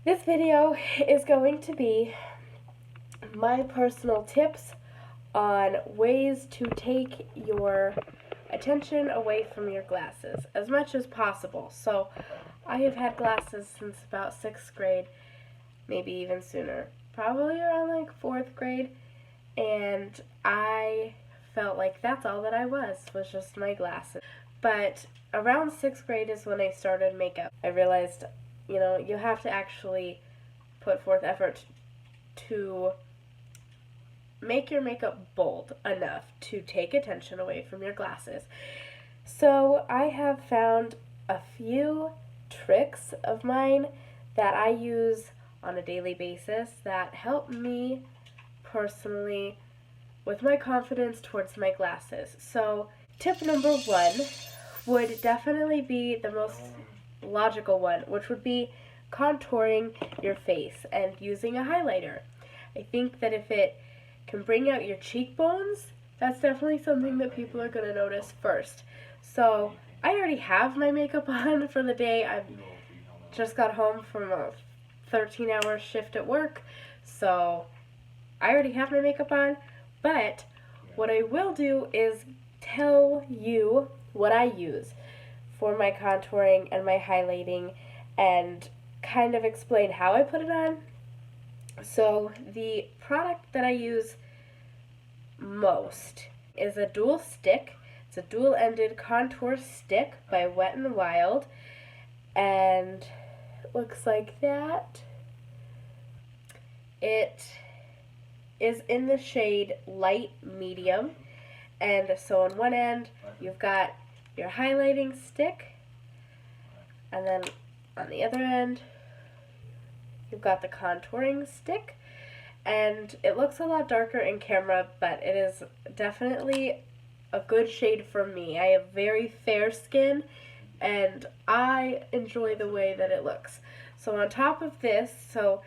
This video is going to be my personal tips on ways to take your attention away from your glasses as much as possible. So I have had glasses since about 6th grade, maybe even sooner, probably around like 4th grade, and I felt like that's all that I was just my glasses. But around 6th grade is when I started makeup. I realized, you have to actually put forth effort to make your makeup bold enough to take attention away from your glasses. So I have found a few tricks of mine that I use on a daily basis that help me personally with my confidence towards my glasses. So tip number one would definitely be the most logical one, which would be contouring your face and using a highlighter. I think that if it can bring out your cheekbones, that's definitely something that people are going to notice first. So I already have my makeup on for the day. I've just got home from a 13-hour shift at work, so I already have my makeup on. But what I will do is tell you what I use for my contouring and my highlighting and kind of explain how I put it on. So the product that I use most is a dual stick. It's a dual-ended contour stick by Wet n Wild, and it looks like that. It is in the shade light medium, and so on one end you've got your highlighting stick, and then on the other end you've got the contouring stick, and it looks a lot darker in camera, but it is definitely a good shade for me. I have very fair skin, and I enjoy the way that it looks. So on top of this, how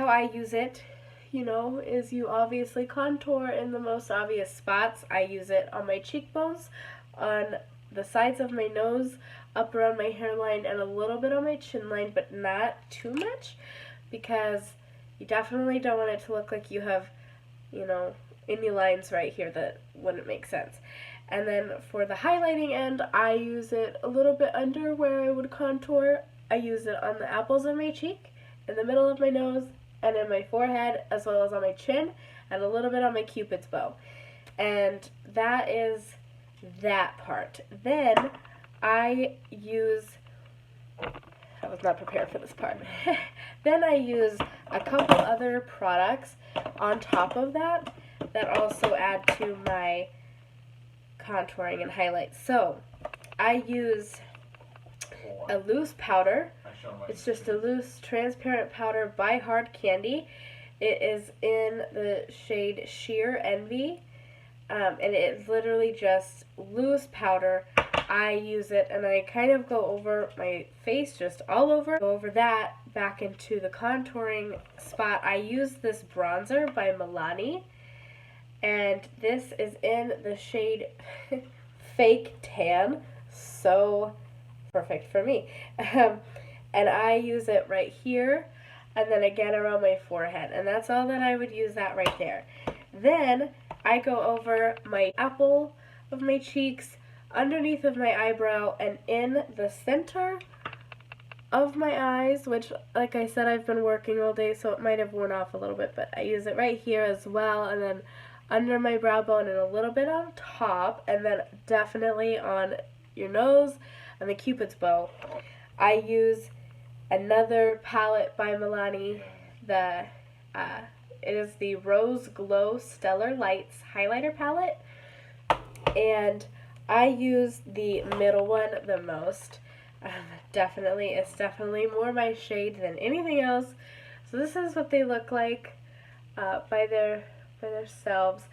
I use it, is you obviously contour in the most obvious spots. I use it on my cheekbones, on the sides of my nose, up around my hairline, and a little bit on my chin line, but not too much, because you definitely don't want it to look like you have, any lines right here that wouldn't make sense. And then for the highlighting end, I use it a little bit under where I would contour. I use it on the apples of my cheek, in the middle of my nose, and in my forehead, as well as on my chin, and a little bit on my cupid's bow. And that is that part. Then I was not prepared for this part. Then I use a couple other products on top of that also add to my contouring and highlights. So I use a loose powder. It's just a loose transparent powder by Hard Candy. It is in the shade Sheer Envy, and it's literally just loose powder. I use it and I kind of go over my face, just all over. Go over that, back into the contouring spot. I use this bronzer by Milani, and this is in the shade Fake Tan. So perfect for me. And I use it right here, and then again around my forehead, and that's all that I would use that right there. Then I go over my apple of my cheeks, underneath of my eyebrow, and in the center of my eyes, which, like I said, I've been working all day, so it might have worn off a little bit, but I use it right here as well, and then under my brow bone and a little bit on top, and then definitely on your nose and the cupid's bow. I use another palette by Milani. It is the Rose Glow Stellar Lights highlighter palette, and I use the middle one the most. It's definitely more my shade than anything else. So this is what they look like by themselves.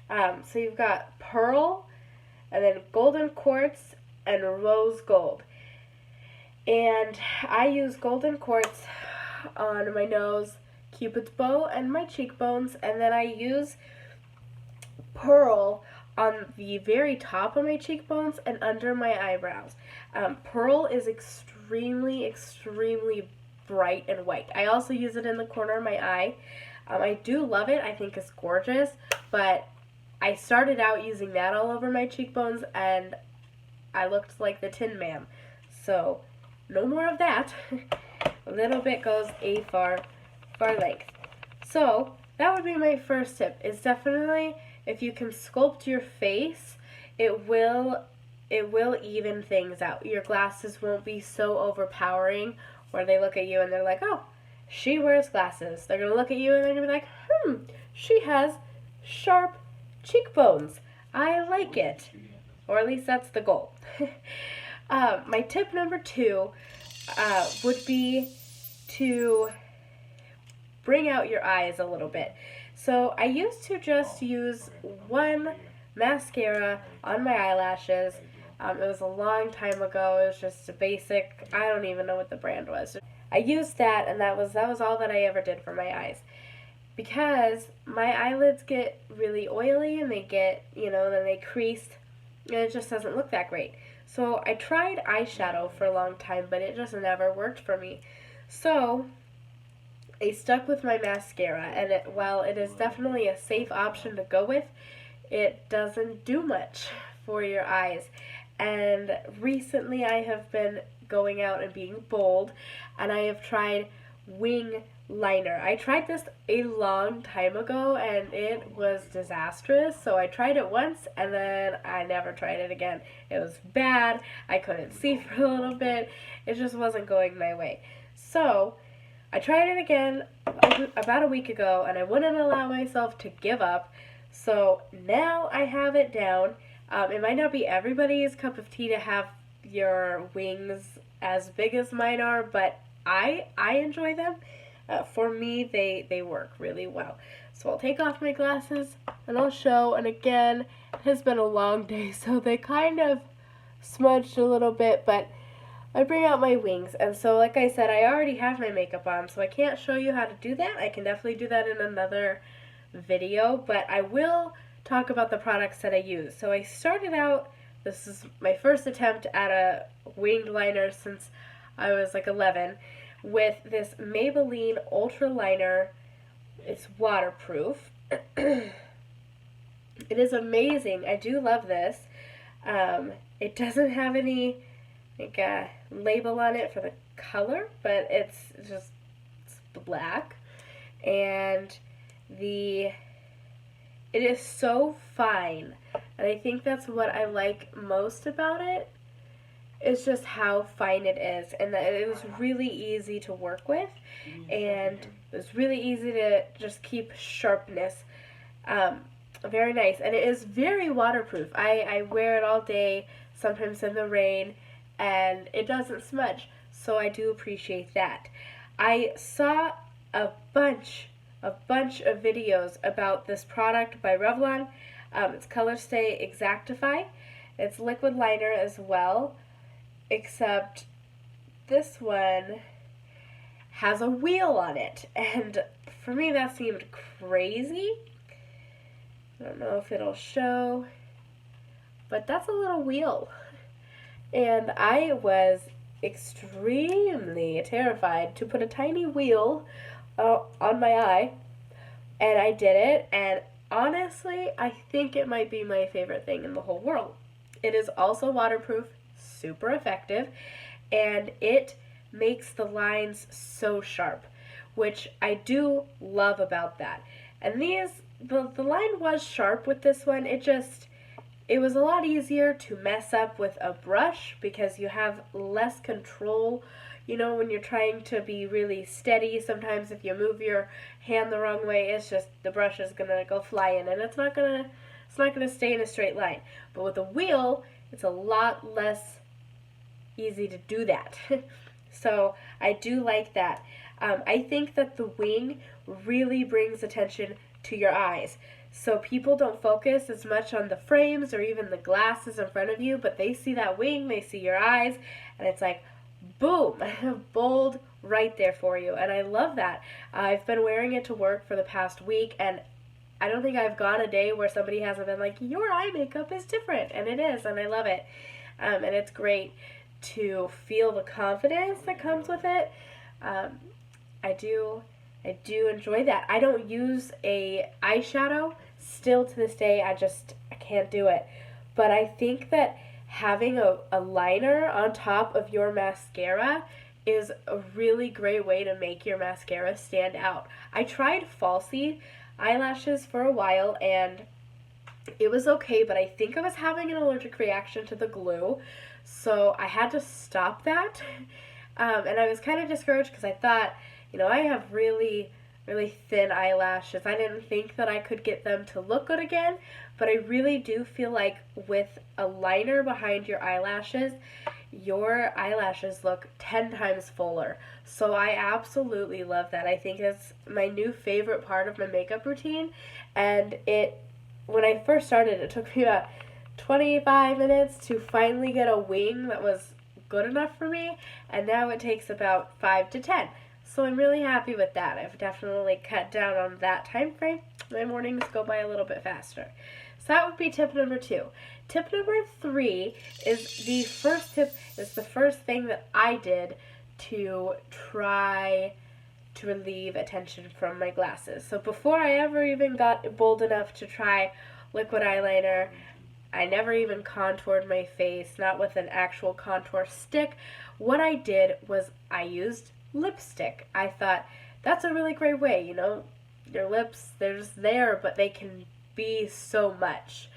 So you've got Pearl, and then Golden Quartz, and Rose Gold. And I use Golden Quartz on my nose, Cupid's bow, and my cheekbones, and then I use Pearl on the very top of my cheekbones and under my eyebrows. Pearl is extremely extremely bright and white. I also use it in the corner of my eye. I do love it. I think it's gorgeous, but I started out using that all over my cheekbones, and I looked like the Tin Man. So, no more of that. A little bit goes a far length. So, that would be my first tip. Is definitely, if you can sculpt your face, it will even things out. Your glasses won't be so overpowering where they look at you and they're like, oh, she wears glasses. They're going to look at you and they're going to be like, she has sharp cheekbones. I like it. Or at least that's the goal. My tip number 2 would be to bring out your eyes a little bit. So I used to just use one mascara on my eyelashes. It was a long time ago. It was just a basic, I don't even know what the brand was. I used that, and that was all that I ever did for my eyes. Because my eyelids get really oily and they get, then they crease, and it just doesn't look that great. So I tried eyeshadow for a long time, but it just never worked for me. So I stuck with my mascara, and while it is definitely a safe option to go with, it doesn't do much for your eyes. And recently I have been going out and being bold, and I have tried wing liner. I tried this a long time ago and it was disastrous, so I tried it once and then I never tried it again. It was bad. I couldn't see for a little bit. It just wasn't going my way. So I tried it again about a week ago, and I wouldn't allow myself to give up. So now I have it down. It might not be everybody's cup of tea to have your wings as big as mine are, but I enjoy them. For me, they work really well. So I'll take off my glasses and I'll show. And again, it has been a long day, so they kind of smudged a little bit, but I bring out my wings. And so, like I said, I already have my makeup on, so I can't show you how to do that. I can definitely do that in another video, but I will talk about the products that I use. So I started out, this is my first attempt at a winged liner since I was like 11, with this Maybelline Ultra Liner. It's waterproof. It is amazing. I do love this. It doesn't have any label on it for the color, but it's black, and it is so fine, and I think that's what I like most about it, is just how fine it is, and that it was really easy to work with, and it was really easy to just keep sharpness. Very nice, and it is very waterproof. I wear it all day, sometimes in the rain, and it doesn't smudge, so I do appreciate that. I saw a bunch of videos about this product by Revlon. It's Colorstay Exactify. It's liquid liner as well, except this one has a wheel on it, and for me that seemed crazy. I don't know if it'll show, but that's a little wheel. And I was extremely terrified to put a tiny wheel on my eye, and I did it, and honestly, I think it might be my favorite thing in the whole world. It is also waterproof, super effective, and it makes the lines so sharp, which I do love about that. And the line was sharp with this one. It was a lot easier to mess up with a brush because you have less control. When you're trying to be really steady, sometimes if you move your hand the wrong way, it's just the brush is gonna go flying, and it's not gonna stay in a straight line. But with a wheel, it's a lot less easy to do that. So I do like that. I think that the wing really brings attention to your eyes. So people don't focus as much on the frames or even the glasses in front of you, but they see that wing, they see your eyes, and it's like, boom, bold right there for you. And I love that. I've been wearing it to work for the past week, and I don't think I've gone a day where somebody hasn't been like, your eye makeup is different, and it is, and I love it. And it's great to feel the confidence that comes with it. I do enjoy that. I don't use a eyeshadow still to this day. I can't do it. But I think that having a liner on top of your mascara is a really great way to make your mascara stand out. I tried falsie eyelashes for a while and it was okay, but I think I was having an allergic reaction to the glue, so I had to stop that. And I was kind of discouraged because I thought, I have really, really thin eyelashes. I didn't think that I could get them to look good again, but I really do feel like with a liner behind your eyelashes look 10 times fuller. So I absolutely love that. I think it's my new favorite part of my makeup routine, and when I first started, it took me about 25 minutes to finally get a wing that was good enough for me, and now it takes about 5 to 10. So I'm really happy with that. I've definitely cut down on that time frame. My mornings go by a little bit faster. So that would be tip number 2. Tip number 3 is the first thing that I did to try to relieve attention from my glasses. So before I ever even got bold enough to try liquid eyeliner, I never even contoured my face, not with an actual contour stick. What I did was I used lipstick. I thought that's a really great way, your lips, they're just there, but they can be so much.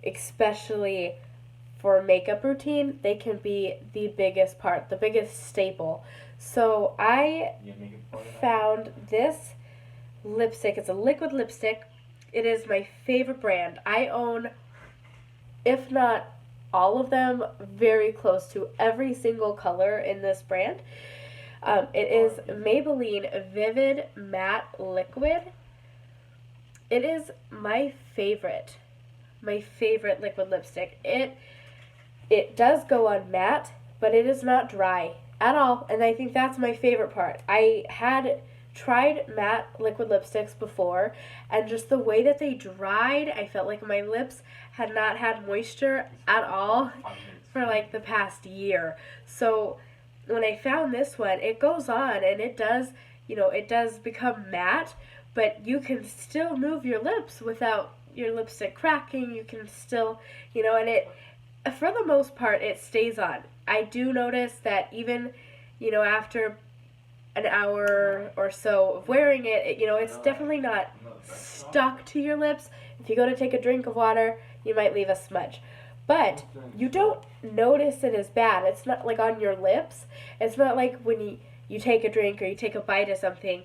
Especially for a makeup routine, they can be the biggest part, the biggest staple. So I found this lipstick. It's a liquid lipstick. It is my favorite brand. I own, if not all of them, very close to every single color in this brand. It is Maybelline Vivid Matte Liquid. It is my favorite liquid lipstick. It does go on matte, but it is not dry at all, and I think that's my favorite part. I had tried matte liquid lipsticks before, and just the way that they dried, I felt like my lips had not had moisture at all for like the past year. So when I found this one, it goes on and it does become matte, but you can still move your lips without your lipstick cracking. You can still, and it, for the most part, it stays on. I do notice that even, after an hour or so of wearing it, it's definitely not stuck to your lips. If you go to take a drink of water, you might leave a smudge. But you don't notice it as bad. It's not like on your lips. It's not like when you take a drink or you take a bite of something,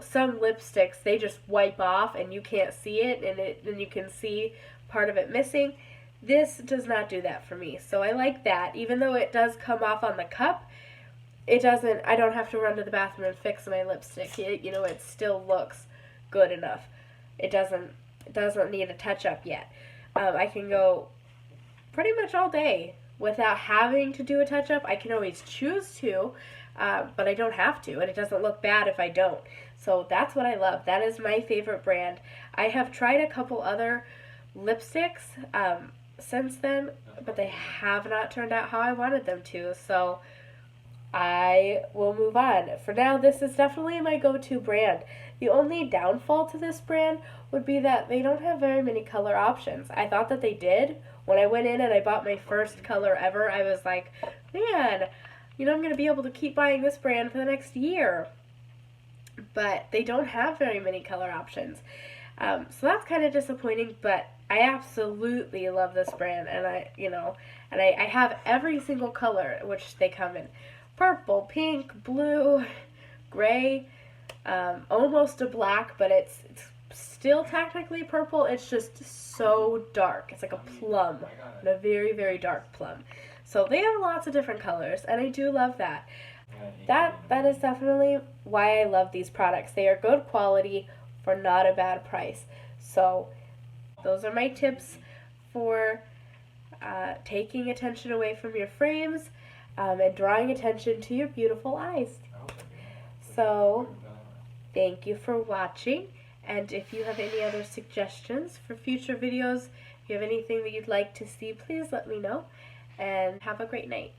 some lipsticks, they just wipe off and you can't see it, and you can see part of it missing. This does not do that for me, so I like that. Even though it does come off on the cup, I don't have to run to the bathroom and fix my lipstick. It still looks good enough. It doesn't need a touch-up yet. I can go pretty much all day without having to do a touch-up. I can always choose to, but I don't have to, and it doesn't look bad if I don't. So that's what I love. That is my favorite brand. I have tried a couple other lipsticks since then, but they have not turned out how I wanted them to, so I will move on. For now, this is definitely my go-to brand. The only downfall to this brand would be that they don't have very many color options. I thought that they did. When I went in and I bought my first color ever, I was like, man, I'm going to be able to keep buying this brand for the next year. But they don't have very many color options. So that's kind of disappointing, but I absolutely love this brand, and I have every single color which they come in. Purple, pink, blue, gray, almost a black, but it's still technically purple. It's just so dark. It's like a plum, and a very, very dark plum. So they have lots of different colors, and I do love that. That is definitely why I love these products. They are good quality for not a bad price. So those are my tips for taking attention away from your frames and drawing attention to your beautiful eyes. So thank you for watching, and if you have any other suggestions for future videos, if you have anything that you'd like to see, please let me know, and have a great night.